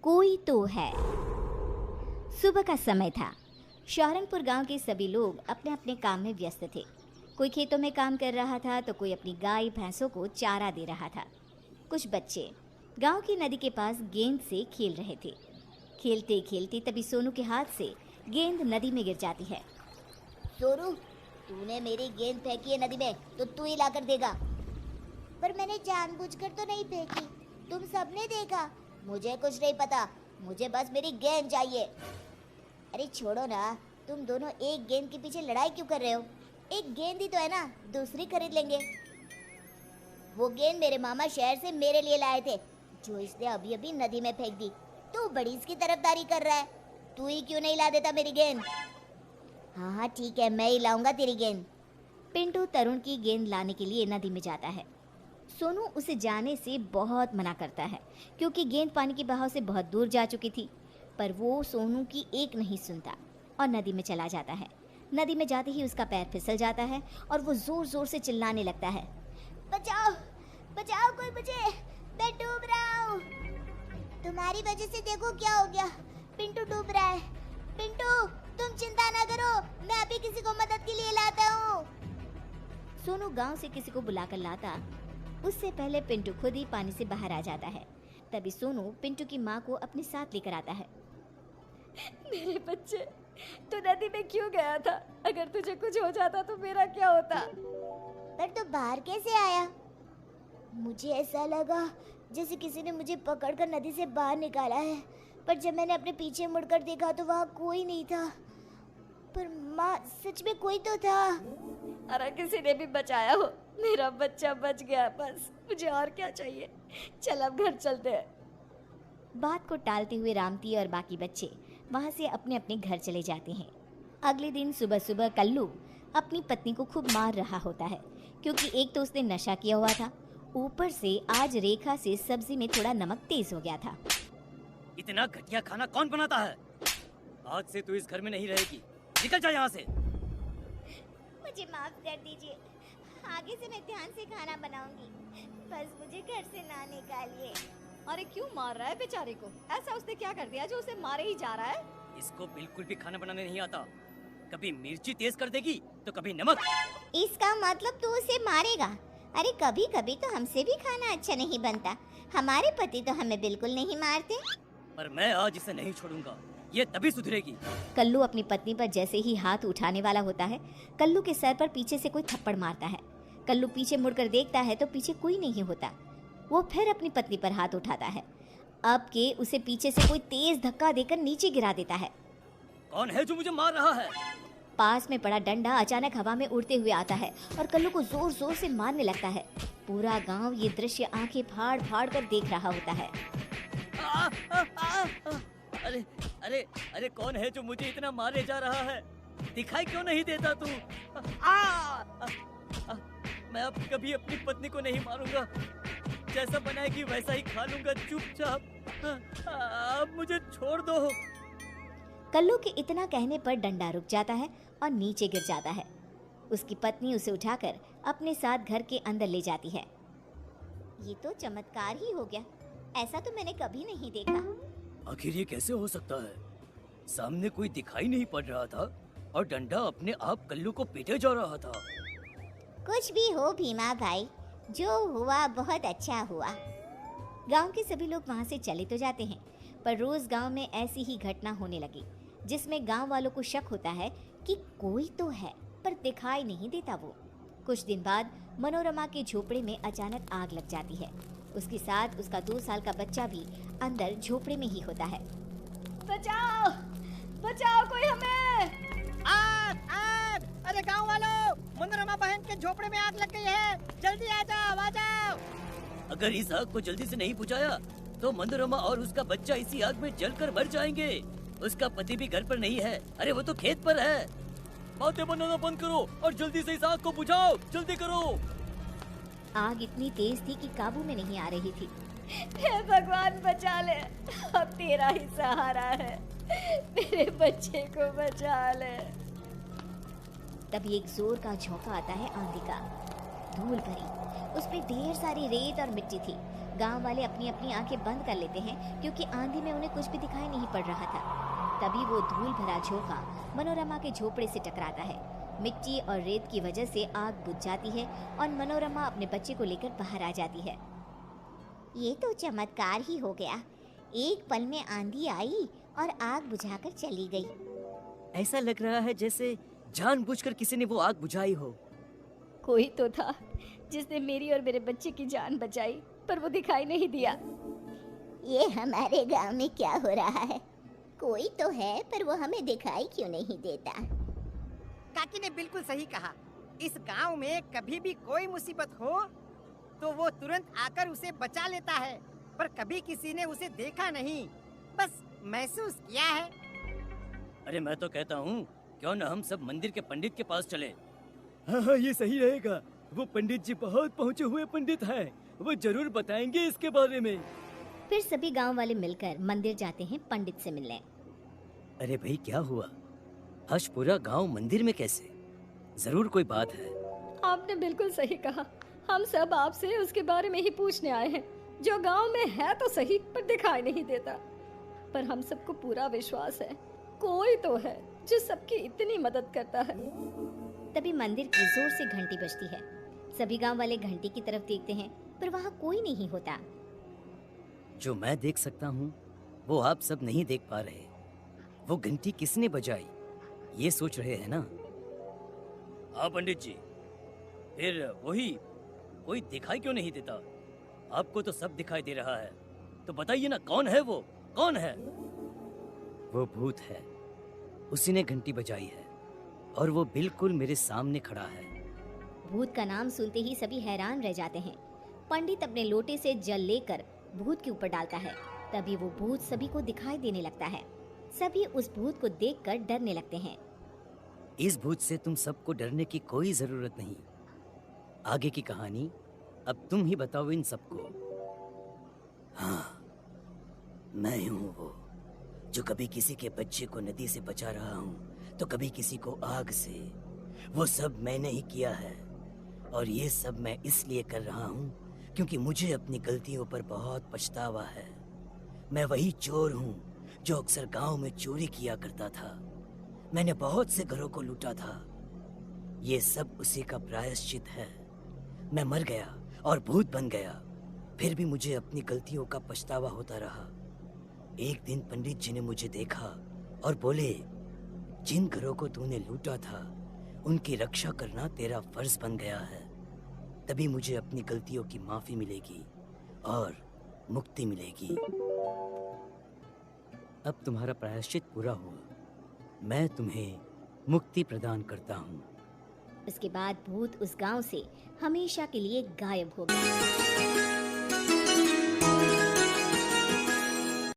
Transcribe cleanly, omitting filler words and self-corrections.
कोई तो है। सुबह का समय था। शौरंगपुर गांव के सभी लोग अपने अपने काम में व्यस्त थे। कोई खेतों में काम कर रहा था तो कोई अपनी गाय भैंसों को चारा दे रहा था। कुछ बच्चे गांव की नदी के पास गेंद से खेल रहे थे। खेलते खेलते तभी सोनू के हाथ से गेंद नदी में गिर जाती है। सोनू, तूने मेरी गेंद फेंकी है नदी में तो तू ही लाकर देगा। पर मैंने जानबूझकर तो नहीं फेंकी, तुम सबने देखा। मुझे कुछ नहीं पता, मुझे बस मेरी गेंद चाहिए। अरे छोड़ो ना, तुम दोनों एक गेंद के पीछे लड़ाई क्यों कर रहे हो? एक गेंद ही तो है ना, दूसरी खरीद लेंगे। वो गेंद मेरे मामा शहर से मेरे लिए लाए थे, जो इसने अभी अभी नदी में फेंक दी। तू बड़ी इसकी तरफदारी कर रहा है, तू ही क्यों नहीं ला देता मेरी गेंद? हाँ हाँ ठीक है, मैं ही लाऊंगा तेरी गेंद। पिंटू तरुण की गेंद लाने के लिए नदी में जाता है। सोनू उसे जाने से बहुत मना करता है क्योंकि गेंद पानी के बहाव से बहुत दूर जा चुकी थी, पर वो सोनू की एक नहीं सुनता और नदी में चला जाता है। नदी में जाते ही उसका पैर फिसल जाता है और वो जोर जोर से चिल्लाने लगता है, बचाओ बचाओ, कोई बचे, मैं डूब रहा हूँ। तुम्हारी वजह से देखो क्या हो गया, पिंटू डूब रहा है। पिंटू, तुम चिंता ना करो, मैं अभी किसी को मदद के लिए लाता हूँ। सोनू गांव से किसी को बुलाकर लाता, उससे पहले पिंटू खुद ही पानी से बाहर आ जाता है। तभी सोनू पिंटू की माँ को अपने साथ लेकर आता है। मेरे बच्चे, तू नदी में क्यों गया था? अगर तुझे कुछ हो जाता तो मेरा क्या होता? पर तू बाहर कैसे आया? मुझे ऐसा लगा जैसे किसी ने मुझे पकड़कर नदी से बाहर निकाला है, पर जब मैंने अपने पीछे मुड़कर देखा तो वहाँ कोई नहीं था। पर माँ, सच में कोई तो था। अरे किसी ने भी बचाया हो, मेरा बच्चा बच गया, बस मुझे और क्या चाहिए। चल अब घर चलते हैं। बात को टालते हुए रामती और बाकी बच्चे वहां से अपने अपने घर चले जाते हैं। अगले दिन सुबह सुबह कल्लू अपनी पत्नी को खूब मार रहा होता है क्योंकि एक तो उसने नशा किया हुआ था, ऊपर से आज रेखा से सब्जी में थोड़ा नमक तेज हो गया था। इतना घटिया खाना कौन बनाता है? आज से तू इस घर में नहीं रहेगी, निकल जा यहाँ से। मुझे माफ कर दीजिए, आगे से मैं ध्यान से खाना बनाऊंगी, बस मुझे घर से ना निकालिए। अरे क्यों मार रहा है बेचारे को? ऐसा उसने क्या कर दिया जो उसे मारे ही जा रहा है? इसको बिल्कुल भी खाना बनाने नहीं आता, कभी मिर्ची तेज कर देगी तो कभी नमक। इसका मतलब तू उसे मारेगा? अरे कभी कभी तो हमसे भी खाना अच्छा नहीं बनता, हमारे पति तो हमें बिल्कुल नहीं मारते। पर मैं आज इसे नहीं छोड़ूंगा, ये तभी सुधरेगी। कल्लू अपनी पत्नी पर जैसे ही हाथ उठाने वाला होता है, कल्लू के सर पर पीछे से कोई थप्पड़ मारता है। कल्लू पीछे मुड़कर देखता है तो पीछे कोई नहीं होता। वो फिर अपनी पत्नी पर हाथ उठाता है, अब के उसे पीछे से कोई तेज धक्का देकर नीचे गिरा देता है। कौन है जो मुझे मार रहा है? पास में पड़ा डंडा अचानक हवा में उड़ते हुए आता है और कल्लू को जोर जोर से मारने लगता है। पूरा गांव ये दृश्य आंखें फाड़ फाड़ कर देख रहा होता है। अरे अरे अरे, कौन है जो मुझे इतना मारे जा रहा है? दिखाई क्यों नहीं देता तू? मैं अब कभी अपनी पत्नी को नहीं मारूंगा, जैसा बनाएगी वैसा ही खा लूंगा चुपचाप। अब मुझे छोड़ दो। कल्लू के इतना कहने पर डंडा रुक जाता है और नीचे गिर जाता है। उसकी पत्नी उसे उठाकर अपने साथ घर के अंदर ले जाती है। ये तो चमत्कार ही हो गया, ऐसा तो मैंने कभी नहीं देखा। आखिर ये कैसे हो सकता है? सामने कोई दिखाई नहीं पड़ रहा था और डंडा अपने आप कल्लू को पीटे जा रहा था। कुछ भी हो भीमा भाई, जो हुआ बहुत अच्छा हुआ। गांव के सभी लोग वहां से चले तो जाते हैं, पर रोज गांव में ऐसी ही घटना होने लगी जिसमें गांव वालों को शक होता है कि कोई तो है पर दिखाई नहीं देता वो। कुछ दिन बाद मनोरमा के झोपड़े में अचानक आग लग जाती है। उसके साथ उसका 2 साल का बच्चा भी अंदर झोपड़े में ही होता है। बचाओ बचाओ, कोई हमें! आग आग! अरे गांव वालों, मनोरमा बहन के झोपड़े में आग लग गई है, जल्दी आ जाओ आ जाओ। अगर इस आग को जल्दी से नहीं बुझाया तो मनोरमा और उसका बच्चा इसी आग में जलकर मर जाएंगे। उसका पति भी घर पर नहीं है, अरे वो तो खेत पर है। बातें बनाना बंद करो और जल्दी से इस आग को बुझाओ, जल्दी करो। आग इतनी तेज थी कि काबू में नहीं आ रही थी। हे भगवान बचा ले, अब तेरा ही सहारा है, मेरे बच्चे को बचा ले। तभी एक जोर का झोंका आता है आंधी का, धूल भरी। उसमें ढेर सारी रेत और मिट्टी थी। गांव वाले अपनी अपनी आंखें बंद कर लेते हैं क्योंकि आंधी में उन्हें कुछ भी दिखाई नहीं पड़ रहा था। तभी वो धूल भरा झोंका मनोरमा के झोपड़े से टकराता है। मिट्टी और रेत की वजह से आग बुझ जाती है और मनोरमा अपने बच्चे को लेकर बाहर आ जाती है। ये तो चमत्कार ही हो गया। एक पल में आंधी आई और आग बुझाकर चली गई। ऐसा लग रहा है जैसे जानबूझकर किसी ने वो आग बुझाई हो। कोई तो था जिसने मेरी और मेरे बच्चे की जान बचाई, पर वो दिखाई नहीं दिया। ये हमारे गांव में क्या हो रहा है? कोई तो है पर वो हमें दिखाई क्यों नहीं देता? काकी ने बिल्कुल सही कहा। इस गांव में कभी भी कोई मुसीबत हो तो वो तुरंत आकर उसे बचा लेता है, पर कभी किसी ने उसे देखा नहीं, बस महसूस किया है। अरे मैं तो कहता हूँ क्यों न हम सब मंदिर के पंडित के पास चले। हाँ, ये सही रहेगा। वो पंडित जी बहुत पहुँचे हुए पंडित हैं। वो जरूर बताएंगे इसके बारे में। फिर सभी गांव वाले मिलकर मंदिर जाते हैं पंडित से मिलने। अरे भाई क्या हुआ? आज पूरा गांव मंदिर में कैसे? जरूर कोई बात है। आपने बिल्कुल सही कहा। हम सब आपसे उसके बारे में ही पूछने आए हैं, जो गांव में है तो सही पर दिखाई नहीं देता। पर हम सबको पूरा विश्वास है कोई तो है जो सबकी इतनी मदद करता है। तभी मंदिर की जोर से घंटी बजती है। सभी गांव वाले घंटी की तरफ देखते हैं पर वहाँ कोई नहीं होता। जो मैं देख सकता हूँ वो आप सब नहीं देख पा रहे। वो घंटी किसने बजाई ये सोच रहे हैं ना? हाँ पंडित जी, फिर वही कोई दिखाई क्यों नहीं देता? आपको तो सब दिखाई दे रहा है, तो बताइए ना कौन है वो? कौन है? वो भूत है। उसी ने घंटी बजाई है और वो बिल्कुल मेरे सामने खड़ा है। भूत का नाम सुनते ही सभी हैरान रह जाते हैं। पंडित अपने लोटे से जल लेकर भूत के ऊपर डालता है। तभी वो भूत सभी को दिखाई देने लगता है। सभी उस भूत को देखकर डरने लगते हैं। इस भूत से तुम सबको डरने की कोई जरूरत नहीं। आगे की कहानी अब तुम ही बताओ इन सबको। हाँ, मैं हूँ वो जो कभी किसी के बच्चे को नदी से बचा रहा हूँ तो कभी किसी को आग से। वो सब मैंने ही किया है और ये सब मैं इसलिए कर रहा हूँ क्योंकि मुझे अपनी गलतियों पर बहुत पछतावा है। मैं वही चोर हूँ जो अक्सर गांव में चोरी किया करता था। मैंने बहुत से घरों को लूटा था। ये सब उसी का प्रायश्चित है। मैं मर गया और भूत बन गया, फिर भी मुझे अपनी गलतियों का पछतावा होता रहा। एक दिन पंडित जी ने मुझे देखा और बोले, जिन घरों को तूने लूटा था उनकी रक्षा करना तेरा फर्ज बन गया है। तभी मुझे अपनी गलतियों की माफी मिलेगी और मुक्ति मिलेगी। अब तुम्हारा प्रायश्चित पूरा हुआ। मैं तुम्हें मुक्ति प्रदान करता हूँ। उसके बाद भूत उस गांव से हमेशा के लिए गायब हो गया।